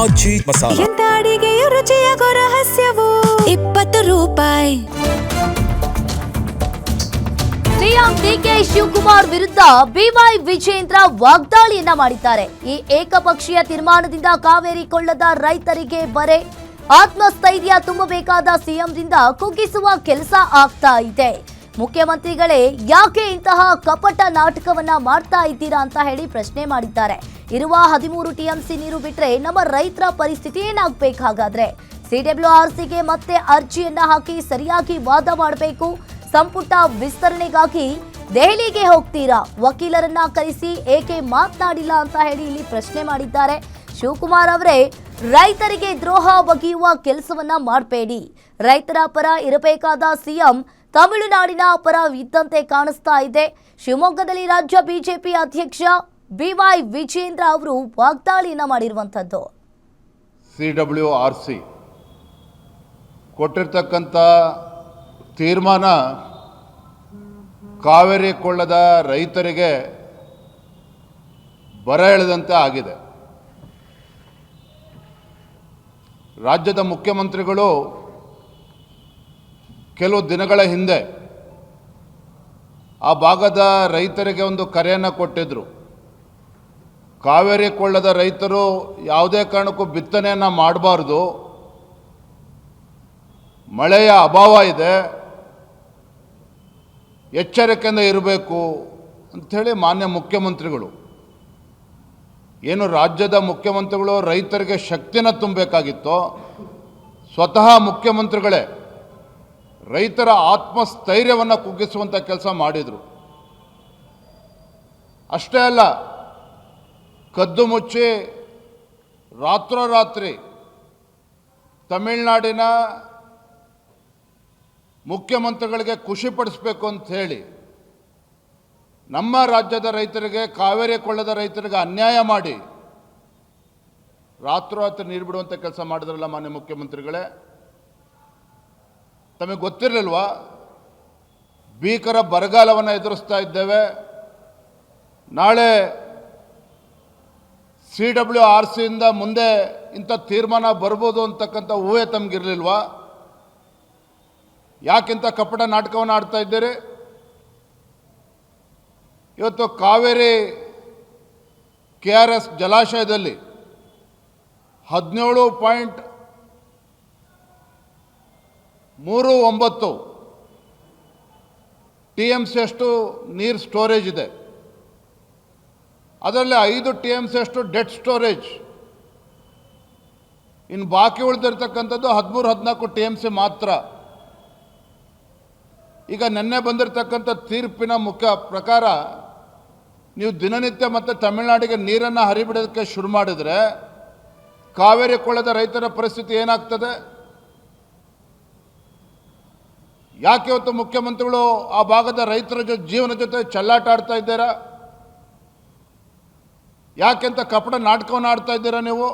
ಆಚಿ ಮಸಾಲ. ಎಂತ ಅಡಿಗೆಯ ರುಚಿಯಾಗೋ ರಹಸ್ಯವು 20 ರೂಪಾಯಿ. CM DK Shivakumar ವಿರುದ್ಧ ಬಿವೈ ವಿಜೇಂದ್ರ ವಾಗ್ದಾಳಿಯನ್ನ ಮಾಡಿದ್ದಾರೆ. ಈ ಏಕಪಕ್ಷೀಯ ತೀರ್ಮಾನದಿಂದ ಕಾವೇರಿ ಕೊಳ್ಳದ ರೈತರಿಗೆ ಬರೆ, ಆತ್ಮಸ್ಥೈರ್ಯ ತುಂಬಬೇಕಾದ ಸಿಎಂರಿಂದ ಕುಗ್ಗಿಸುವ ಕೆಲಸ ಆಗ್ತಾ ಇದೆ. ಮುಖ್ಯಮಂತ್ರಿಗಳೇ ಯಾಕೆ ಇಂತಹ ಕಪಟ ನಾಟಕವನ್ನ ಮಾಡ್ತಾ ಇದ್ದೀರಾ ಅಂತ ಹೇಳಿ ಪ್ರಶ್ನೆ ಮಾಡಿದ್ದಾರೆ. ಇರುವ 13 ಟಿಎಂಸಿ ನೀರು ಬಿಟ್ರೆ ನಮ್ಮ ರೈತರ ಪರಿಸ್ಥಿತಿ ಏನಾಗಬೇಕಾಗಾದ್ರೆ? ಸಿಡಬ್ಲ್ಯೂಆರ್ಸಿಗೆ ಮತ್ತೆ ಅರ್ಜಿಯನ್ನ ಹಾಕಿ ಸರಿಯಾಗಿ ವಾದ ಮಾಡಬೇಕು. ಸಂಪುಟ ವಿಸ್ತರಣೆಗಾಗಿ ದೆಹಲಿಗೆ ಹೋಗ್ತೀರಾ? ವಕೀಲರನ್ನ ಕರೆಸಿ ಏಕೆ ಮಾತನಾಡಿಲ್ಲ ಅಂತ ಹೇಳಿ ಇಲ್ಲಿ ಪ್ರಶ್ನೆ ಮಾಡಿದ್ದಾರೆ. ಶಿವಕುಮಾರ್ ಅವರೇ, ರೈತರಿಗೆ ದ್ರೋಹ ಬಗೆಯುವ ಕೆಲಸವನ್ನ ಮಾಡಬೇಡಿ. ರೈತರ ಪರ ಇರಬೇಕಾದ ಸಿಎಂ ತಮಿಳುನಾಡಿನ ಪರ ಇದ್ದಂತೆ ಕಾಣಿಸ್ತಾ ಇದೆ. ಶಿವಮೊಗ್ಗದಲ್ಲಿ ರಾಜ್ಯ ಬಿಜೆಪಿ ಅಧ್ಯಕ್ಷ ಬಿವೈ ವಿಜೇಂದ್ರ ಅವರು ವಾಗ್ದಾಳಿಯನ್ನ ಮಾಡಿರುವಂತದ್ದು. ಸಿಡಬ್ಲ್ಯೂಆರ್ಸಿ ಕೊಟ್ಟಿರ್ತಕ್ಕಂಥ ತೀರ್ಮಾನ ಕಾವೇರಿ ಕೊಳ್ಳದ ರೈತರಿಗೆ ಬರ ಎಳೆದಂತೆ ಆಗಿದೆ. ರಾಜ್ಯದ ಮುಖ್ಯಮಂತ್ರಿಗಳು ಕೆಲವು ದಿನಗಳ ಹಿಂದೆ ಆ ಭಾಗದ ರೈತರಿಗೆ ಒಂದು ಕರೆಯನ್ನು ಕೊಟ್ಟಿದ್ದರು. ಕಾವೇರಿ ಕೊಳ್ಳದ ರೈತರು ಯಾವುದೇ ಕಾರಣಕ್ಕೂ ಬಿತ್ತನೆಯನ್ನು ಮಾಡಬಾರ್ದು, ಮಳೆಯ ಅಭಾವ ಇದೆ, ಎಚ್ಚರಿಕೆಯಿಂದ ಇರಬೇಕು ಅಂಥೇಳಿ ಮಾನ್ಯ ಮುಖ್ಯಮಂತ್ರಿಗಳು, ಏನು ರಾಜ್ಯದ ಮುಖ್ಯಮಂತ್ರಿಗಳು ರೈತರಿಗೆ ಶಕ್ತಿನ ತುಂಬಬೇಕಾಗಿತ್ತೋ ಸ್ವತಃ ಮುಖ್ಯಮಂತ್ರಿಗಳೇ ರೈತರ ಆತ್ಮಸ್ಥೈರ್ಯವನ್ನು ಕುಗ್ಗಿಸುವಂಥ ಕೆಲಸ ಮಾಡಿದರು. ಅಷ್ಟೇ ಅಲ್ಲ, ಕದ್ದು ಮುಚ್ಚಿ ರಾತ್ರೋರಾತ್ರಿ ತಮಿಳುನಾಡಿನ ಮುಖ್ಯಮಂತ್ರಿಗಳಿಗೆ ಖುಷಿಪಡಿಸಬೇಕು ಅಂತ ಹೇಳಿ ನಮ್ಮ ರಾಜ್ಯದ ರೈತರಿಗೆ, ಕಾವೇರಿ ಕೊಳ್ಳದ ರೈತರಿಗೆ ಅನ್ಯಾಯ ಮಾಡಿ ರಾತ್ರೋರಾತ್ರಿ ನೀರು ಬಿಡುವಂಥ ಕೆಲಸ ಮಾಡಿದ್ರಲ್ಲ ಮಾನ್ಯ ಮುಖ್ಯಮಂತ್ರಿಗಳೇ. ತಮಗೆ ಗೊತ್ತಿರಲಿಲ್ವಾ? ಭೀಕರ ಬರಗಾಲವನ್ನು ಎದುರಿಸ್ತಾ ಇದ್ದೇವೆ, ನಾಳೆ ಸಿಡಬ್ಲ್ಯೂಆರ್ಸಿಯಿಂದ ಮುಂದೆ ಇಂಥ ತೀರ್ಮಾನ ಬರ್ಬೋದು ಅಂತಕ್ಕಂಥ ಊಹೆ ತಮಗಿರಲಿಲ್ವಾ? ಯಾಕಿಂತ ಕಪಟ ನಾಟಕವನ್ನು ಆಡ್ತಾ ಇದ್ದೀರಿ? ಇವತ್ತು ಕಾವೇರಿ KRS ಜಲಾಶಯದಲ್ಲಿ 17.39 TMC ಅಷ್ಟು ನೀರು ಸ್ಟೋರೇಜ್ ಇದೆ. ಅದರಲ್ಲಿ 5 TMC ಅಷ್ಟು ಡೆಡ್ ಸ್ಟೋರೇಜ್. ಇನ್ನು ಬಾಕಿ ಉಳಿದಿರ್ತಕ್ಕಂಥದ್ದು 13-14 TMC ಮಾತ್ರ. ಈಗ ನಿನ್ನೆ ಬಂದಿರತಕ್ಕಂಥ ತೀರ್ಪಿನ ಮುಖ್ಯ ಪ್ರಕಾರ ನೀವು ದಿನನಿತ್ಯ ಮತ್ತೆ ತಮಿಳುನಾಡಿಗೆ ನೀರನ್ನು ಹರಿಬಿಡೋದಕ್ಕೆ ಶುರು ಮಾಡಿದರೆ ಕಾವೇರಿ ಕೊಳ್ಳದ ರೈತರ ಪರಿಸ್ಥಿತಿ ಏನಾಗ್ತದೆ? ಯಾಕೆ ಇವತ್ತು ಮುಖ್ಯಮಂತ್ರಿಗಳು ಆ ಭಾಗದ ರೈತರ ಜೀವನ ಜೊತೆ ಚೆಲ್ಲಾಟ ಆಡ್ತಾ ಇದ್ದೀರಾ? ಯಾಕೆಂತ ಕಪಟ ನಾಟಕವನ್ನು ಆಡ್ತಾ ಇದ್ದೀರಾ ನೀವು?